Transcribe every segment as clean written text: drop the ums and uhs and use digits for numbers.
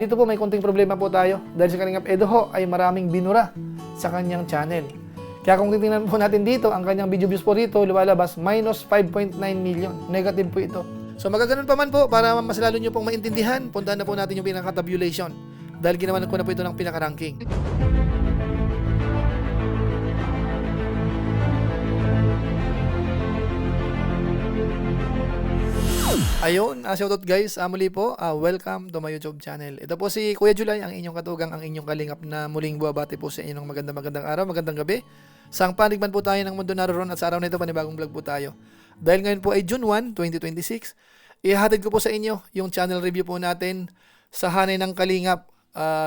Dito po may konting problema po tayo dahil si Kalingap Edo ho ay maraming binura sa kanyang channel. Kaya kung titingnan po natin dito, ang kanyang video views po rito lumalabas minus 5.9 million. Negative po ito. So magaganon pa man po para mas lalo nyo pong maintindihan, puntahan na po natin yung pinaka-tabulation dahil ginawa ko na po ito ng pinaka-ranking. Ayun, shoutout guys, muli po, welcome to my YouTube channel. Ito po si Kuya Julay, ang inyong katugang, ang inyong kalingap na muling buwabati po sa inyong magandang araw, magandang gabi. Sang panig man po tayo ng mundo naroon at sa araw na ito, panibagong vlog po tayo. Dahil ngayon po ay June 1, 2026, ihahatid ko po sa inyo yung channel review po natin sa hanay ng kalingap,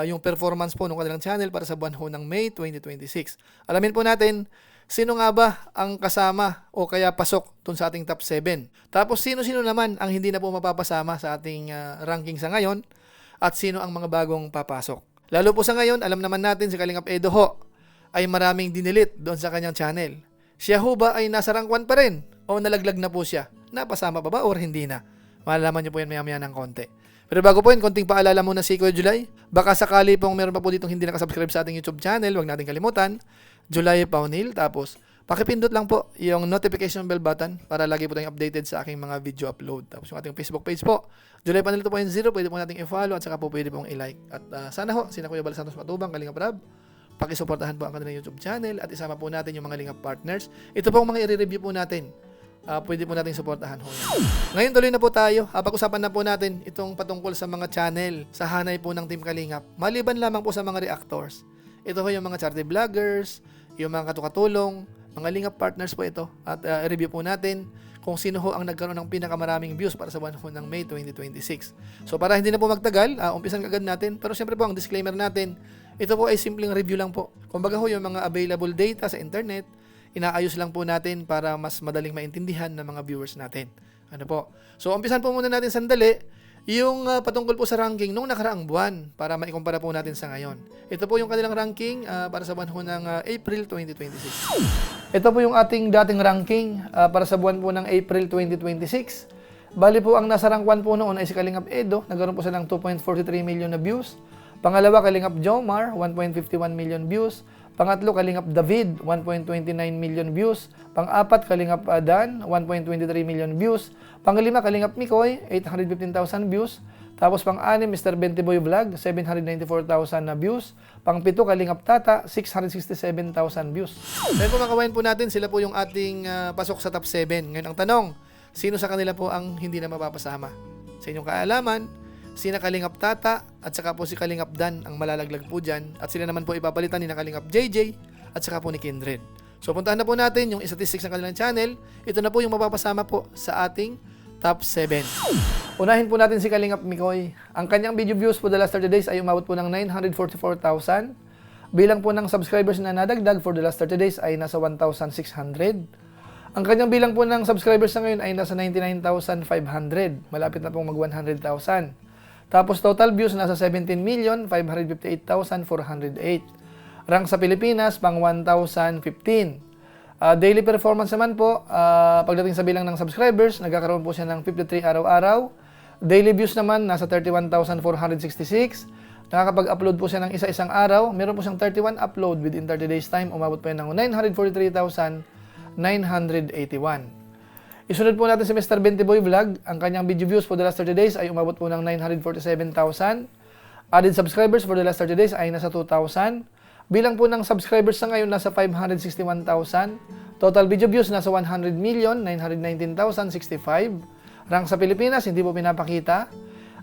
yung performance po ng kanilang channel para sa buwan ho ng May 2026. Alamin po natin, sino nga ba ang kasama o kaya pasok dun sa ating top 7? Tapos sino-sino naman ang hindi na po mapapasama sa ating ranking sa ngayon at sino ang mga bagong papasok? Lalo po sa ngayon, alam naman natin si Kalingap Edo ho ay maraming dinilit doon sa kanyang channel. Siya ho ba ay nasa rank 1 pa rin o nalaglag na po siya? Napasama pa ba or hindi na? Malalaman niyo po yan maya-maya ng konti. Pero bago po yun, konting paalala muna si Kuya Julay. Baka sakali pong meron pa po ditong hindi nakasubscribe sa ating YouTube channel, huwag natin kalimutan. Julay Paunil. Tapos, pakipindot lang po yung notification bell button para lagi po tayong updated sa aking mga video upload. Tapos yung ating Facebook page po, Julay Paunil 2.0, pwede po nating i-follow at saka po pwede pong i-like. At sana ho, sina Kuya Bal Santos Matubang, Kalingap Rab, pakisuportahan po ang kanilang YouTube channel at isama po natin yung mga Lingap partners. Ito po ang mga i-review po natin. Pwede po natin suportahan ho. Ngayon tuloy na po tayo. Pag-usapan na po natin itong patungkol sa mga channel sa hanay po ng Team Kalingap. Maliban lamang po sa mga reactors. Ito ho yung mga charity vloggers, yung mga katukatulong, mga Lingap partners po ito. At review po natin kung sino ho ang nagkaroon ng pinakamaraming views para sa buwan ho ng May 2026. So para hindi na po magtagal, umpisan agad natin. Pero syempre po ang disclaimer natin, ito po ay simpleng review lang po. Kumbaga ho yung mga available data sa internet, inaayos lang po natin para mas madaling maintindihan ng mga viewers natin. Ano po? So umpisan po muna natin sandali yung patungkol po sa ranking nung nakaraang buwan para maikumpara po natin sa ngayon. Ito po yung kanilang ranking para sa buwan ho ng April 2026. Ito po yung ating dating ranking para sa buwan po ng April 2026. Bali po ang nasa rank 1 po noon ay si Kalingap Edo. Nagkaroon po siya ng 2.43 million na views. Pangalawa, Kalingap Jomar, 1.51 million views. Pangatlo, Kalingap David, 1.29 million views. Pang-apat, Kalingap Dan, 1.23 million views. Pang-lima, Kalingap Mikoy, 815,000 views. Tapos pang-anim, Mr. Bentiboy Vlog, 794,000 na views. Pang-pito, Kalingap Tata, 667,000 views. Ngayon po makawain po natin, sila po yung ating pasok sa top 7. Ngayon ang tanong, sino sa kanila po ang hindi na mapapasama? Sa inyong kaalaman, sina Kalingap Tata at saka po si Kalingap Dan ang malalaglag po dyan. At sila naman po ipapalitan ni na Kalingap JJ at saka po ni Kindred. So puntahan na po natin yung statistics ng kanilang channel. Ito na po yung mapapasama po sa ating top 7. Unahin po natin si Kalingap Mikoy. Ang kanyang video views for the last 30 days ay umabot po ng 944,000. Bilang po ng subscribers na nadagdag for the last 30 days ay nasa 1,600. Ang kanyang bilang po ng subscribers na ngayon ay nasa 99,500. Malapit na pong mag 100,000. Tapos total views nasa 17,558,408. Rank sa Pilipinas pang 1,015. Daily performance naman po, pagdating sa bilang ng subscribers, nagkakaroon po siya ng 53 araw-araw. Daily views naman nasa 31,466. Nakakapag-upload po siya ng isa-isang araw. Meron po siyang 31 upload within 30 days time. Umabot po yan ng 943,981. Isunod po natin si Mr. Bentiboy Vlog. Ang kanyang video views for the last 30 days ay umabot po ng 947,000. Added subscribers for the last 30 days ay nasa 2,000. Bilang po ng subscribers sa ngayon nasa 561,000. Total video views nasa 100,919,065. Rank sa Pilipinas, hindi po pinapakita.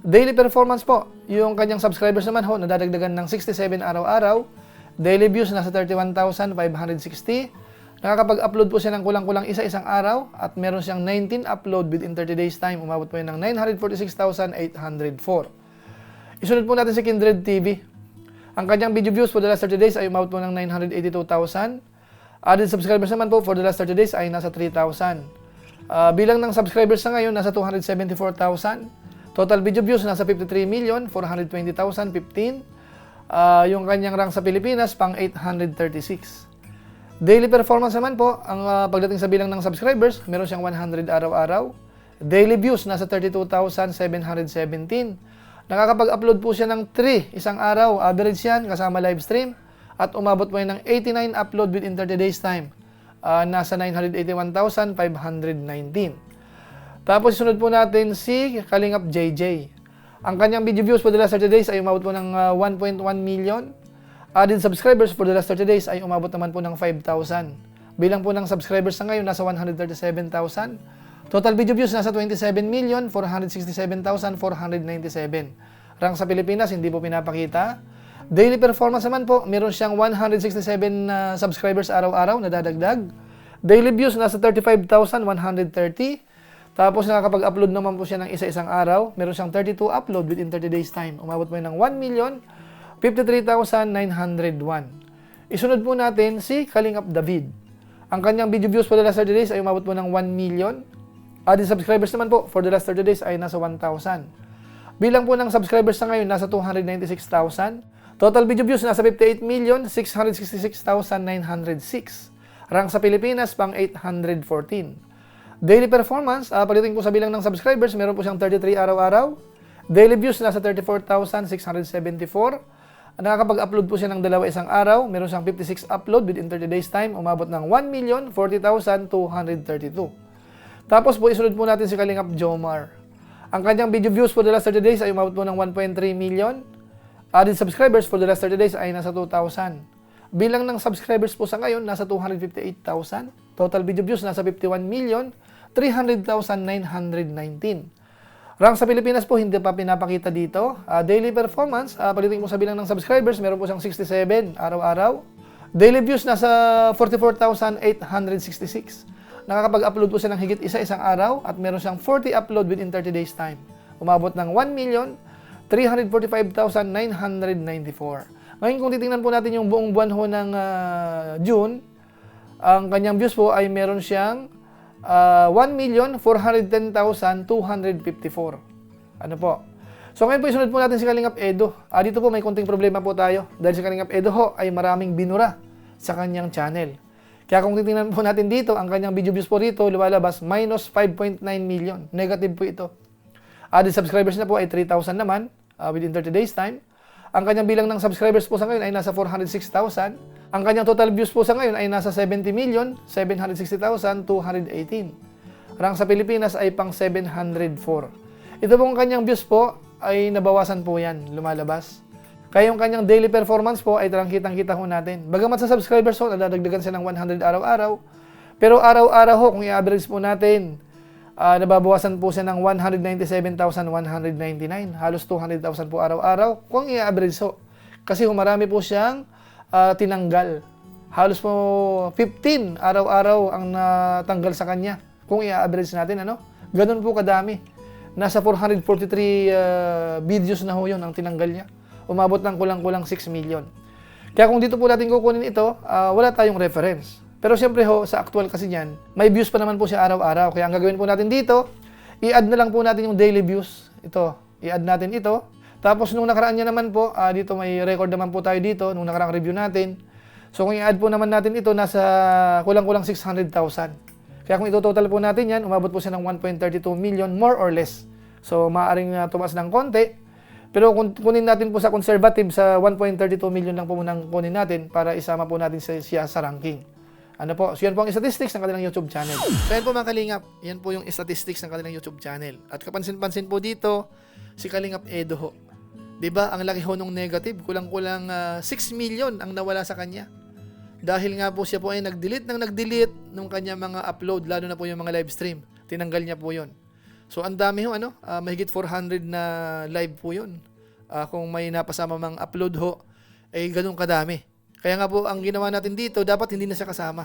Daily performance po, yung kanyang subscribers naman ho, nadadagdagan ng 67 araw-araw. Daily views nasa 31,560. Nakakapag-upload po siya ng kulang-kulang isa-isang araw at meron siyang 19 upload within 30 days time. Umabot po yan ng 946,804. Isunod po natin si Kindred TV. Ang kanyang video views for the last 30 days ay umabot po ng 982,000. Added subscribers naman po for the last 30 days ay nasa 3,000. Bilang ng subscribers sa ngayon, nasa 274,000. Total video views, nasa 53,420,015. Yung kanyang rank sa Pilipinas, pang 836. Daily performance naman po, ang pagdating sa bilang ng subscribers, meron siyang 100 araw-araw. Daily views, nasa 32,717. Nakakapag-upload po siya ng 3 isang araw. Average yan kasama live stream. At umabot po yan ng 89 upload within 30 days time. Nasa 981,519. Tapos sunod po natin si Kalingap JJ. Ang kanyang video views for the last 30 days ay umabot po ng 1.1 million. Added subscribers for the last 30 days ay umabot naman po ng 5,000. Bilang po ng subscribers na ngayon, nasa 137,000. Total video views, nasa 27,467,497. Rank sa Pilipinas, hindi po pinapakita. Daily performance naman po, meron siyang 167 subscribers araw-araw na dadagdag. Daily views, nasa 35,130. Tapos nakakapag-upload naman po siya ng isa-isang araw. Meron siyang 32 upload within 30 days time. Umabot po ng 1,053,901. Isunod po natin si Kalingap David. Ang kanyang video views for the last 30 days ay umabot po ng 1 million. Added subscribers naman po for the last 30 days ay nasa 1,000. Bilang po ng subscribers na ngayon, nasa 296,000. Total video views, nasa 58,666,906. Rank sa Pilipinas, pang 814. Daily performance, palitin po sa bilang ng subscribers, meron po siyang 33 araw-araw. Daily views, nasa 34,674. Nakakapag-upload po siya ng dalawa isang araw. Meron siyang 56 upload within 30 days time. Umabot ng 1,040,232. Tapos po, isunod po natin si Kalingap Jomar. Ang kanyang video views for the last 30 days ay umabot po ng 1.3 million. Added subscribers for the last 30 days ay nasa 2,000. Bilang ng subscribers po sa ngayon, nasa 258,000. Total video views, nasa 51,300,919. Rank sa Pilipinas po, hindi pa pinapakita dito. Daily performance, palitin po sa bilang ng subscribers, meron po siyang 67 araw-araw. Daily views, nasa 44,866. Nakakapag-upload po siya ng higit isa-isang araw at meron siyang 40 upload within 30 days time. Umabot ng 1,345,994. Ngayon kung titingnan po natin yung buong buwan ho ng June, ang kanyang views po ay meron siyang 1,410,254. Ano po? So ngayon po isunod po natin si Kalingap Edo. Dito po may konting problema po tayo dahil si Kalingap Edo ho ay maraming binura sa kanyang channel. Kaya kung titingnan po natin dito, ang kanyang video views po rito, lumalabas minus 5.9 million. Negative po ito. Added subscribers na po ay 3,000 naman within 30 days time. Ang kanyang bilang ng subscribers po sa ngayon ay nasa 406,000. Ang kanyang total views po sa ngayon ay nasa 70,760,218. Rank sa Pilipinas ay pang 704. Ito pong kanyang views po ay nabawasan po yan, lumalabas. Kaya yung kanyang daily performance po ay talagang kitang-kita ho natin. Bagamat sa subscribers ho, nadadagdagan siya ng 100 araw-araw. Pero araw-araw ho, kung i-average po natin, nababawasan po siya ng 197,199. Halos 200,000 po araw-araw kung i-average ho. Kasi marami po siyang tinanggal. Halos po 15 araw-araw ang natanggal sa kanya. Kung i-average natin, ano? Ganun po kadami. Nasa 443 videos na ho yun ang tinanggal niya. Umabot ng kulang-kulang 6 million. Kaya kung dito po natin kukunin ito, wala tayong reference. Pero siyempre ho, sa actual kasi niyan, may views pa naman po siya araw-araw. Kaya ang gagawin po natin dito, i-add na lang po natin yung daily views. Ito, i-add natin ito. Tapos nung nakaraan niya naman po, dito may record naman po tayo dito, nung nakaraang review natin. So kung i-add po naman natin ito, nasa kulang-kulang 600,000. Kaya kung ito-total po natin yan, umabot po siya ng 1.32 million, more or less. So maaaring tumaas ng konti. Pero kung kunin natin po sa conservative, sa 1.32 million lang po munang kunin natin para isama po natin siya sa ranking. Ano po? So yan po ang statistics ng kanilang YouTube channel. So yan po mga Kalingap, yan po yung statistics ng kanilang YouTube channel. At kapansin-pansin po dito, si Kalingap Edo ho. Diba, ang laki ho nung negative, kulang-kulang 6 million ang nawala sa kanya. Dahil nga po siya po ay nag-delete nung kanya mga upload, lalo na po yung mga live stream. Tinanggal niya po yon. So ang dami ho, mahigit 400 na live po yun. Kung may napasama mang upload ho, ay ganun kadami. Kaya nga po, ang ginawa natin dito, dapat hindi na siya kasama.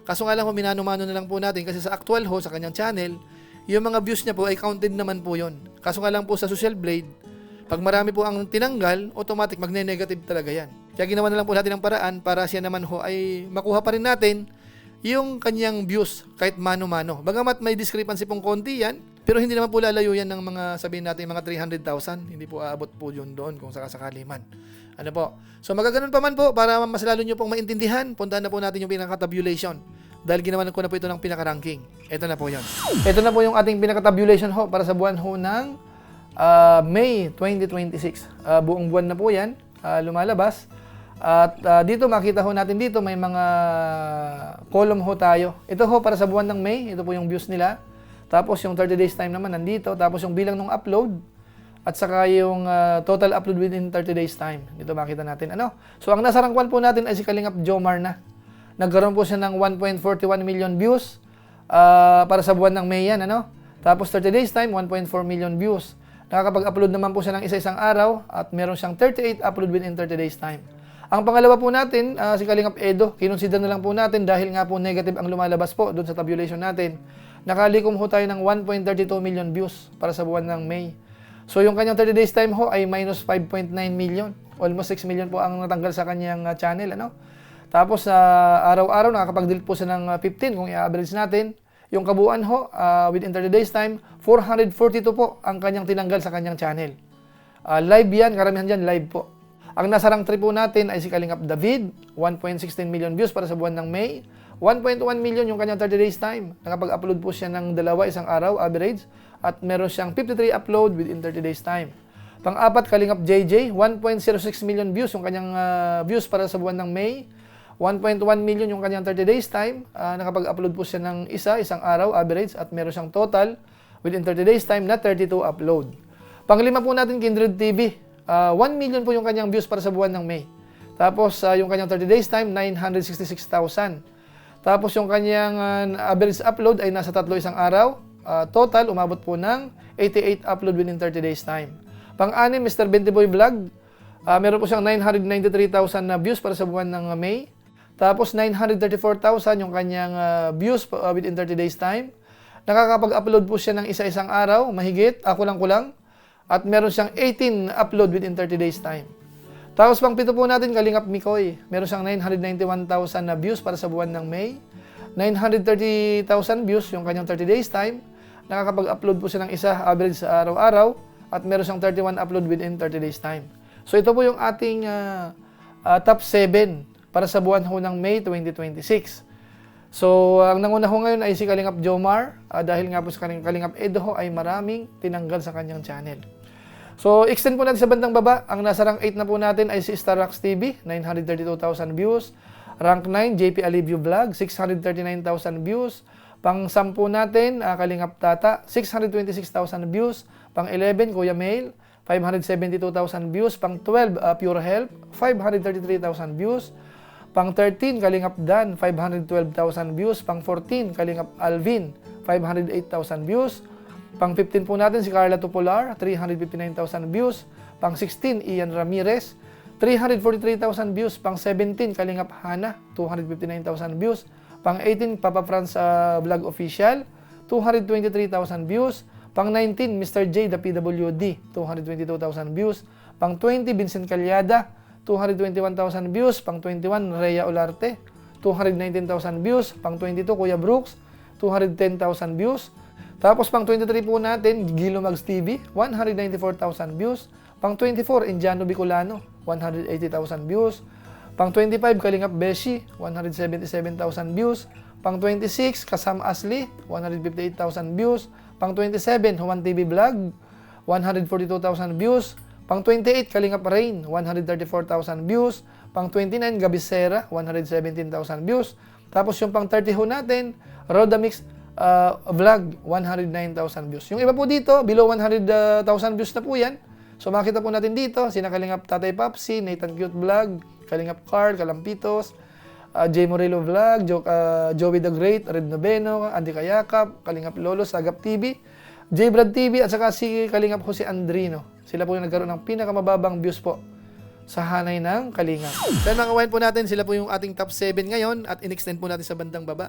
Kaso nga lang ho, minano-mano na lang po natin kasi sa actual ho, sa kanyang channel, yung mga views niya po ay counted naman po yun. Kaso nga lang po sa Social Blade, pag marami po ang tinanggal, automatic magne-negative talaga yan. Kaya ginawa na lang po natin ang paraan para siya naman ho ay makuha pa rin natin yung kanyang views kahit mano-mano. Bagamat may discrepancy pong konti yan, pero hindi naman po lalayo yan ng mga, sabihin natin, mga 300,000. Hindi po aabot po yun doon kung sakasakali man. Ano po? So magaganon pa man po, para mas lalo nyo pong maintindihan, puntahan na po natin yung pinaka-tabulation. Dahil ginawa ko na po ito ng pinaka-ranking. Ito na po yun. Ito na po yung ating pinaka-tabulation ho para sa buwan ho ng May 2026. Buong buwan na po yan lumalabas. At dito makita ho natin dito may mga column ho tayo. Ito ho para sa buwan ng May. Ito po yung views nila. Tapos yung 30 days time naman nandito. Tapos yung bilang ng upload. At saka yung total upload within 30 days time. Dito makita natin. So ang nasa rank 1 po natin ay si Kalingap Jomar na. Nagkaroon po siya ng 1.41 million views para sa buwan ng May yan. Tapos 30 days time, 1.4 million views. Nakakapag-upload naman po siya ng isa-isang araw at meron siyang 38 upload within 30 days time. Ang pangalawa po natin, si Kalingap Edo, kinonsider na lang po natin dahil nga po negative ang lumalabas po doon sa tabulation natin. Nakalikom ho tayo ng 1.32 million views para sa buwan ng May. So yung kanyang 30 days time ho ay minus 5.9 million. Almost 6 million po ang natanggal sa kanyang channel. Tapos araw-araw nakakapag-delete po siya ng 15 kung i-average natin. Yung kabuuan ho, within 30 days time, 442 po ang kanyang tinanggal sa kanyang channel. Live yan, karamihan dyan live po. Ang nasa rank 3 po natin ay si Kalingap David, 1.16 million views para sa buwan ng May. 1.1 million yung kanyang 30 days time. Nakapag-upload po siya ng isang araw, average. At meron siyang 53 upload within 30 days time. Pang-apat, Kalingap JJ, 1.06 million views yung kanyang views para sa buwan ng May. 1.1 million yung kanyang 30 days time. Nakapag-upload po siya ng isang araw, average. At meron siyang total within 30 days time na 32 upload. Panglima po natin, Kindred TV. 1 million po yung kanyang views para sa buwan ng May. Tapos yung kanyang 30 days time, 966,000. Tapos yung kanyang average upload ay nasa 3 isang araw. Total, umabot po ng 88 upload within 30 days time. Pang-anim, Mr. Bentiboy Vlog. Meron po siyang 993,000 na views para sa buwan ng May. Tapos 934,000 yung kanyang views within 30 days time. Nakakapag-upload po siya ng isa-isang araw, mahigit, kulang-kulang. At meron siyang 18 upload within 30 days time. Tapos pang-pito po natin, Kalingap Mikoy. Meron siyang 991,000 na views para sa buwan ng May. 930,000 views yung kanyang 30 days time. Nakakapag-upload po siya ng isa average sa araw-araw. At meron siyang 31 upload within 30 days time. So ito po yung ating top 7 para sa buwan ho ng May 2026. So ang nanguna ho ngayon ay si Kalingap Jomar. Dahil nga po sa Kalingap Edo ho ay maraming tinanggal sa kanyang channel. So extend po natin sa bandang baba. Ang nasa rank 8 na po natin ay si Starrax TV, 932,000 views. Rank 9, JP Alivio Vlog, 639,000 views. Pang 10 natin, Kalingap Tata, 626,000 views. Pang 11, Kuya Mail, 572,000 views. Pang 12, Pure Health, 533,000 views. Pang 13, Kalingap Dan, 512,000 views. Pang 14, Kalingap Alvin, 508,000 views. Pang 15 po natin si Carla Tupular, 359,000 views. Pang 16, Ian Ramirez, 343,000 views. Pang 17, Kalingap Hana, 259,000 views. Pang 18, Papa Franz Vlog Official, 223,000 views. Pang 19, Mr. J, the PWD, 222,000 views. Pang 20, Vincent Calyada, 221,000 views. Pang 21, Rhea Olarte, 219,000 views. Pang 22, Kuya Brooks, 210,000 views. Tapos pang 23 po natin, Gilo Mags TV, 194,000 views. Pang 24, Indiano Bicolano, 180,000 views. Pang 25, Kalingap Beshi, 177,000 views. Pang 26, Kasam Asli, 158,000 views. Pang 27, Human TV Vlog, 142,000 views. Pang 28, Kalingap Rain, 134,000 views. Pang 29, Gabisera, 117,000 views. Tapos yung pang 30 ho natin, Rodamix Vlog, 109,000 views. Yung iba po dito, below 100,000 views na po yan. So makita po natin dito, sina Kalingap Tatay Papsi, Nathan Cute Vlog, Kalingap Carl, Kalampitos, J. Morello Vlog, Joey the Great, Red Noveno, Andy Kayakap, Kalingap Lolo, Sagap TV, J. Brad TV, at saka si Kalingap Jose Andrino. Sila po yung nagkaroon ng pinakamababang views po sa hanay ng Kalingap. Then mga kawain po natin, sila po yung ating top 7 ngayon at in-extend po natin sa bandang baba.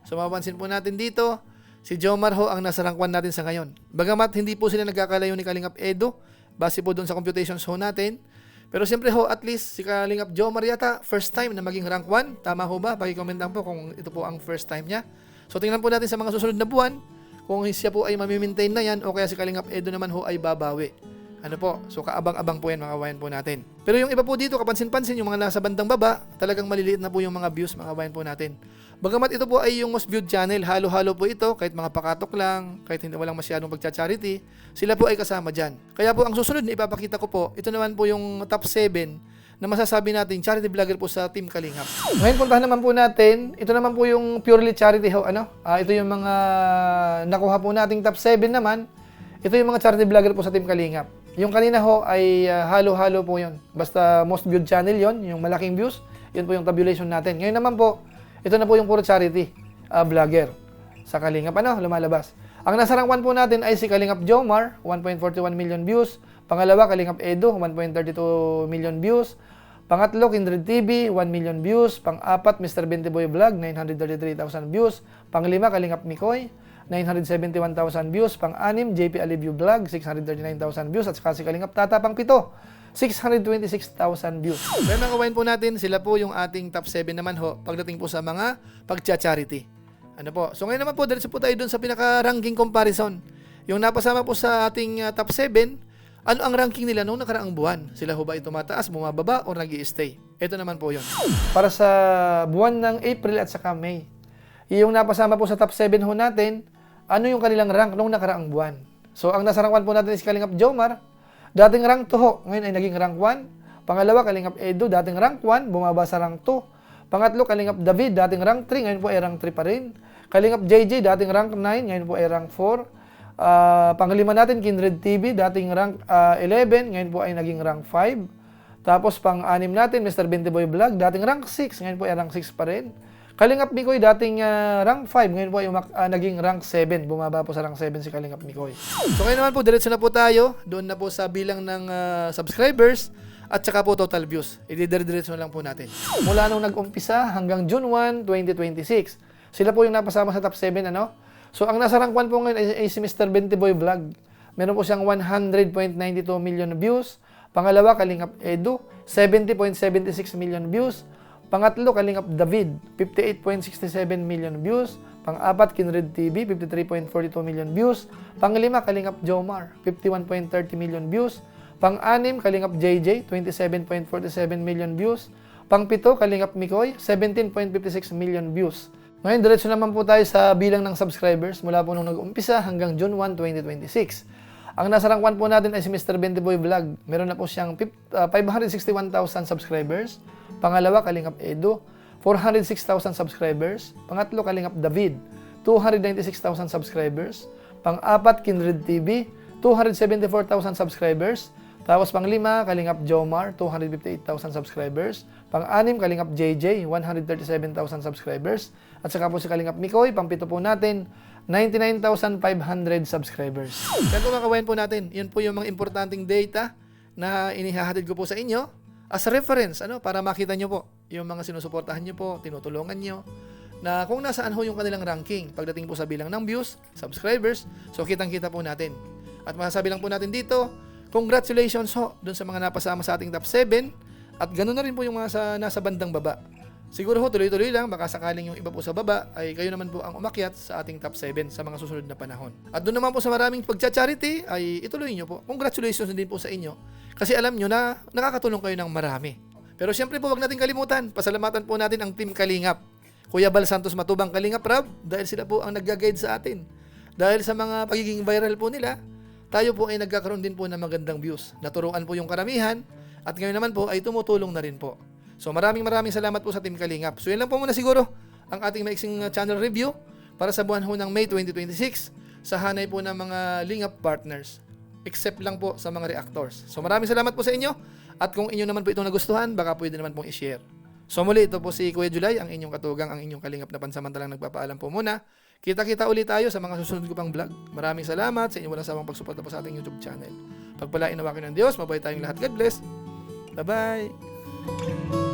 So mapapansin po natin dito, si Jomar ho ang nasa rank 1 natin sa ngayon. Bagamat hindi po sila nagkakalayo ni Kalingap Edo, base po doon sa computations ho natin. Pero siyempre ho, at least si Kalingap Jomar yata, first time na maging rank 1. Tama ho ba? Paki-comment lang po kung ito po ang first time niya. So tingnan po natin sa mga susunod na buwan, kung siya po ay mamimaintain na yan o kaya si Kalingap Edo naman ho ay babawi. Ano po, so kaabang-abang po yan mga kabayan po natin. Pero yung iba po dito, kapansin-pansin, yung mga nasa bandang baba, talagang maliliit na po yung mga views mga kabayan po natin. Bagamat ito po ay yung most viewed channel, halo-halo po ito, kahit mga pakatok lang, kahit hindi walang masyadong pagcha-charity, sila po ay kasama dyan. Kaya po ang susunod na ipapakita ko po, ito naman po yung top 7 na masasabi natin charity vlogger po sa Team Kalingap. Ngayon puntahan naman po natin, ito naman po yung purely charity ito yung mga nakuha po nating top 7 naman. Ito yung mga charity vlogger po sa Team Kalingap. Yung kanina ay halo-halo po yun. Basta most viewed channel yon, yung malaking views, yun po yung tabulation natin. Ngayon naman po, ito na po yung puro charity vlogger sa Kalingap. Lumalabas. Ang nasa rank 1 po natin ay si Kalingap Jomar, 1.41 million views. Pangalawa, Kalingap Edo, 1.32 million views. Pangatlo, Kindred TV, 1 million views. Pang-apat, Mr. Bentiboy Vlog, 933,000 views. Panglima, Kalingap Mikoy, 971,000 views. Pang-anim, JP Alivio Vlog, 639,000 views. At saka si Kalingap Tata, pang-pito, 626,000 views. Kaya mga kawain po natin, sila po yung ating top 7 naman pagdating po sa mga pagcha-charity. So ngayon naman po, diretso po tayo dun sa pinaka-ranking comparison. Yung napasama po sa ating top 7, ano ang ranking nila noong nakaraang buwan? Sila ba ay tumataas, bumababa, o nag-i-stay? Ito naman po yun. Para sa buwan ng April at saka May, yung napasama po sa top 7 natin, ano yung kanilang rank noong nakaraang buwan? So ang nasa rank 1 po natin is Kalingap Jomar, dating rank 2 ngayon ay naging rank 1. Pangalawa, Kalingap Edo, dating rank 1, bumaba sa rank 2. Pangatlo, Kalingap David, dating rank 3, ngayon po ay rank 3 pa rin. Kalingap JJ, dating rank 9, ngayon po ay rank 4. Panglima natin, Kindred TV, dating rank 11, ngayon po ay naging rank 5. Tapos pang-anim natin, Mr. Bentiboy Vlog, dating rank 6, ngayon po ay rank 6 pa rin. Kalingap Mikoy, dating rank 5, ngayon po ay naging rank 7. Bumaba po sa rank 7 si Kalingap Mikoy. So ngayon naman po, diretso na po tayo. Doon na po sa bilang ng subscribers at saka po total views. Ididiretso na lang po natin. Mula nung nag-umpisa hanggang June 1, 2026. Sila po yung napasama sa top 7, So ang nasa rank 1 po ngayon ay si Mr. Bentiboy Vlog. Meron po siyang 100.92 million views. Pangalawa, Kalingap Edu, 70.76 million views. Pangatlo, Kalingap David, 58.67 million views. Pang-apat, Kindred TV, 53.42 million views. Panglima, Kalingap Jomar, 51.30 million views. Pang-anim, Kalingap JJ, 27.47 million views. Pang-pito, Kalingap Mikoy, 17.56 million views. Ngayon, diretso naman po tayo sa bilang ng subscribers mula po nung nag-umpisa hanggang June 1, 2026. Ang nasa rank 1 po natin ay si Mr. Bentiboy Vlog. Meron na po siyang 561,000 subscribers. Pangalawa, Kalingap Edo, 406,000 subscribers. Pangatlo, Kalingap David, 296,000 subscribers. Pang-apat, Kindred TV, 274,000 subscribers. Tapos panglima, Kalingap Jomar, 258,000 subscribers. Pang-anim, Kalingap JJ, 137,000 subscribers. At saka po si Kalingap Mikoy, pang-pito po natin, 99,500 subscribers. Kaya mga kawain po natin, yun po yung mga importanteng data na inihahatid ko po sa inyo as reference, para makita nyo po yung mga sinusuportahan nyo po, tinutulungan nyo, na kung nasaan ho yung kanilang ranking pagdating po sa bilang ng views, subscribers, so kitang-kita po natin. At masasabi lang po natin dito, congratulations dun sa mga napasama sa ating top 7 at ganoon na rin po yung mga nasa bandang baba. Siguro tuloy-tuloy lang, baka sakaling yung iba po sa baba ay kayo naman po ang umakyat sa ating top 7 sa mga susunod na panahon. At doon naman po sa maraming pagcha-charity ay ituloy nyo po. Congratulations din po sa inyo kasi alam nyo na nakakatulong kayo ng marami. Pero siyempre po wag natin kalimutan, pasalamatan po natin ang Team Kalingap. Kuya Bal Santos Matubang Kalingap Rab, dahil sila po ang nag-guide sa atin. Dahil sa mga pagiging viral po nila, tayo po ay nagkakaroon din po ng magandang views. Naturuan po yung karamihan at ngayon naman po ay tumutulong na rin po. So maraming salamat po sa Team Kalingap. So yun lang po muna siguro ang ating maiksing channel review para sa buwan ho ng May 2026 sa hanay po ng mga Lingap partners. Except lang po sa mga reactors. So maraming salamat po sa inyo at kung inyo naman po itong nagustuhan, baka pwede naman pong i-share. So muli, ito po si Kuya Julay, ang inyong katugang, ang inyong Kalingap na pansamantalang nagpapaalam po muna. Kita-kita ulit tayo sa mga susunod ko pang vlog. Maraming salamat sa inyong walang sawang pagsuporta po sa ating YouTube channel. Pagpalain nawa kayo ng Diyos, mabuhay tayong lahat. God bless. Bye-bye.